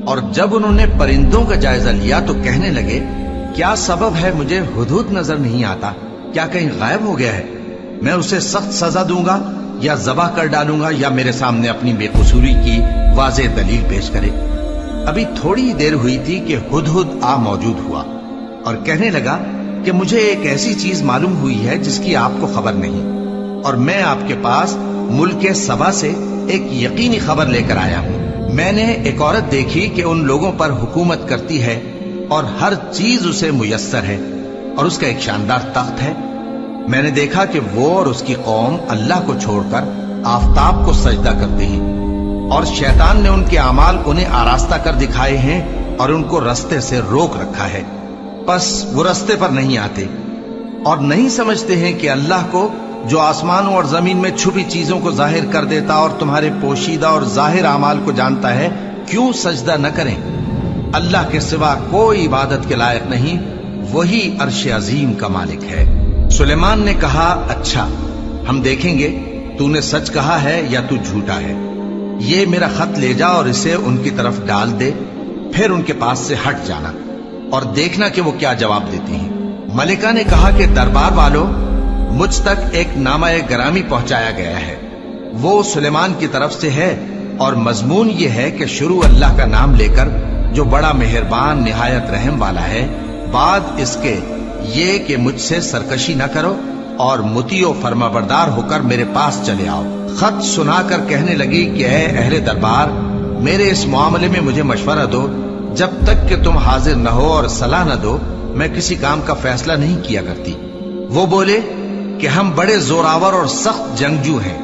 اور جب انہوں نے پرندوں کا جائزہ لیا تو کہنے لگے کیا سبب ہے مجھے ہدہد نظر نہیں آتا؟ کیا کہیں غائب ہو گیا ہے؟ میں اسے سخت سزا دوں گا یا ذبح کر ڈالوں گا یا میرے سامنے اپنی بے قصوری کی واضح دلیل پیش کرے۔ ابھی تھوڑی دیر ہوئی تھی کہ ہدہد آ موجود ہوا اور کہنے لگا کہ مجھے ایک ایسی چیز معلوم ہوئی ہے جس کی آپ کو خبر نہیں، اور میں آپ کے پاس ملک سبا سے ایک یقینی خبر لے کر آیا ہوں۔ میں نے ایک عورت دیکھی کہ ان لوگوں پر حکومت کرتی ہے اور ہر چیز اسے میسر ہے، اور اس کا ایک شاندار تخت ہے۔ میں نے دیکھا کہ وہ اور اس کی قوم اللہ کو چھوڑ کر آفتاب کو سجدہ کرتے ہیں، اور شیطان نے ان کے اعمال انہیں آراستہ کر دکھائے ہیں اور ان کو رستے سے روک رکھا ہے، پس وہ رستے پر نہیں آتے اور نہیں سمجھتے ہیں کہ اللہ کو جو آسمانوں اور زمین میں چھپی چیزوں کو ظاہر کر دیتا اور تمہارے پوشیدہ اور ظاہر اعمال کو جانتا ہے، کیوں سجدہ نہ کریں؟ اللہ کے سوا کوئی عبادت کے لائق نہیں، وہی عرش عظیم کا مالک ہے۔ سلیمان نے کہا اچھا، ہم دیکھیں گے تو نے سچ کہا ہے یا تو جھوٹا ہے۔ یہ میرا خط لے جا اور اسے ان کی طرف ڈال دے، پھر ان کے پاس سے ہٹ جانا اور دیکھنا کہ وہ کیا جواب دیتی ہیں۔ ملکہ نے کہا کہ دربار والو، مجھ تک ایک نامہ گرامی پہنچایا گیا ہے، وہ سلیمان کی طرف سے ہے، اور مضمون یہ ہے کہ شروع اللہ کا نام لے کر جو بڑا مہربان نہایت رحم والا ہے، بعد اس کے یہ کہ مجھ سے سرکشی نہ کرو اور مطیع و فرما بردار ہو کر میرے پاس چلے آؤ۔ خط سنا کر کہنے لگی کہ اے اہل دربار، میرے اس معاملے میں مجھے مشورہ دو، جب تک کہ تم حاضر نہ ہو اور صلاح نہ دو میں کسی کام کا فیصلہ نہیں کیا کرتی۔ وہ بولے کہ ہم بڑے زوراور اور سخت جنگجو ہیں،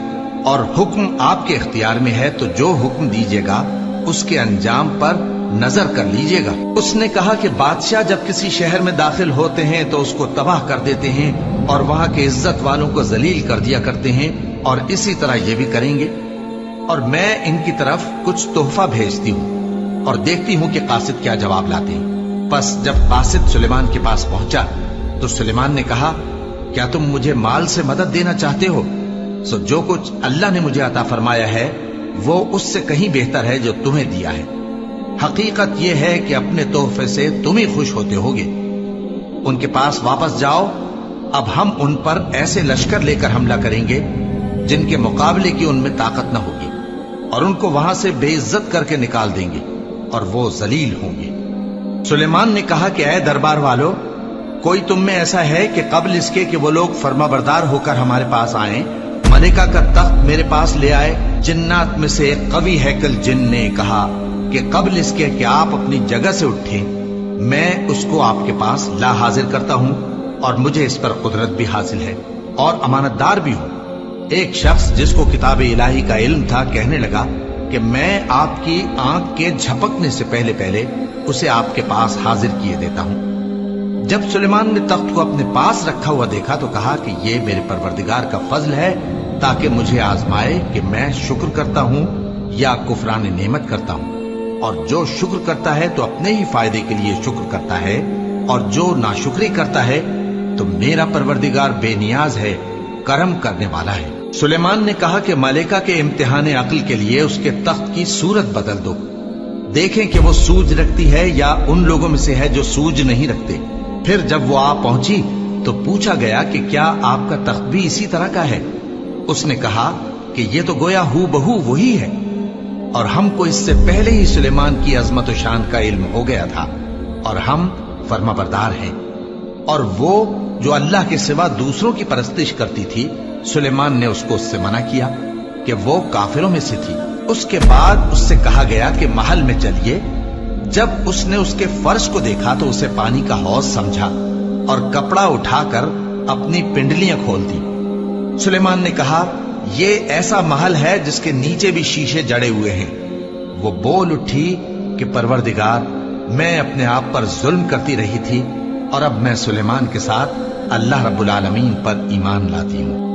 اور حکم آپ کے اختیار میں ہے، تو جو حکم دیجیے گا اس کے انجام پر نظر کر لیجیے گا۔ اس نے کہا کہ بادشاہ جب کسی شہر میں داخل ہوتے ہیں تو اس کو تباہ کر دیتے ہیں اور وہاں کے عزت والوں کو ذلیل کر دیا کرتے ہیں، اور اسی طرح یہ بھی کریں گے، اور میں ان کی طرف کچھ تحفہ بھیجتی ہوں اور دیکھتی ہوں کہ قاصد کیا جواب لاتے ہیں۔ پس جب قاصد سلیمان کے پاس پہنچا تو سلیمان نے کہا کیا تم مجھے مال سے مدد دینا چاہتے ہو؟ سو جو کچھ اللہ نے مجھے عطا فرمایا ہے وہ اس سے کہیں بہتر ہے جو تمہیں دیا ہے۔ حقیقت یہ ہے کہ اپنے تحفے سے تم ہی خوش ہوتے ہوگے۔ ان کے پاس واپس جاؤ، اب ہم ان پر ایسے لشکر لے کر حملہ کریں گے جن کے مقابلے کی ان میں طاقت نہ ہوگی، اور ان کو وہاں سے بے عزت کر کے نکال دیں گے اور وہ ذلیل ہوں گے۔ سلیمان نے کہا کہ اے دربار والو، کوئی تم میں ایسا ہے کہ قبل اس کے کہ وہ لوگ فرما بردار ہو کر ہمارے پاس آئیں ملکہ کا تخت میرے پاس لے آئے؟ جنات میں سے ایک قوی ہیکل جن نے کہا کہ قبل اس کے کہ آپ اپنی جگہ سے اٹھیں میں اس کو آپ کے پاس لا حاضر کرتا ہوں، اور مجھے اس پر قدرت بھی حاصل ہے اور امانت دار بھی ہوں۔ ایک شخص جس کو کتاب الہی کا علم تھا کہنے لگا کہ میں آپ کی آنکھ کے جھپکنے سے پہلے پہلے اسے آپ کے پاس حاضر کیے دیتا ہوں۔ جب سلیمان نے تخت کو اپنے پاس رکھا ہوا دیکھا تو کہا کہ یہ میرے پروردگار کا فضل ہے تاکہ مجھے آزمائے کہ میں شکر کرتا ہوں یا کفران نعمت کرتا ہوں، اور جو شکر کرتا ہے تو اپنے ہی فائدے کے لیے شکر کرتا ہے، اور جو ناشکری کرتا ہے تو میرا پروردگار بے نیاز ہے، کرم کرنے والا ہے۔ سلیمان نے کہا کہ ملکہ کے امتحان عقل کے لیے اس کے تخت کی صورت بدل دو، دیکھیں کہ وہ سوج رکھتی ہے یا ان لوگوں میں سے ہے جو سوج نہیں رکھتے۔ پھر جب وہ آ پہنچی تو پوچھا گیا کہ کیا آپ کا تخت بھی اسی طرح کا ہے؟ اس نے کہا کہ یہ تو گویا ہو بہو وہی ہے، اور ہم کو اس سے پہلے ہی سلیمان کی عظمت و شان کا علم ہو گیا تھا، اور ہم فرما بردار ہیں۔ اور وہ جو اللہ کے سوا دوسروں کی پرستش کرتی تھی، سلیمان نے اس کو اس سے منع کیا کہ وہ کافروں میں سے تھی۔ اس کے بعد اس سے کہا گیا کہ محل میں چلیے۔ جب اس نے اس کے فرش کو دیکھا تو اسے پانی کا حوض سمجھا اور کپڑا اٹھا کر اپنی پنڈلیاں کھول دی۔ سلیمان نے کہا یہ ایسا محل ہے جس کے نیچے بھی شیشے جڑے ہوئے ہیں۔ وہ بول اٹھی کہ پروردگار، میں اپنے آپ پر ظلم کرتی رہی تھی، اور اب میں سلیمان کے ساتھ اللہ رب العالمین پر ایمان لاتی ہوں۔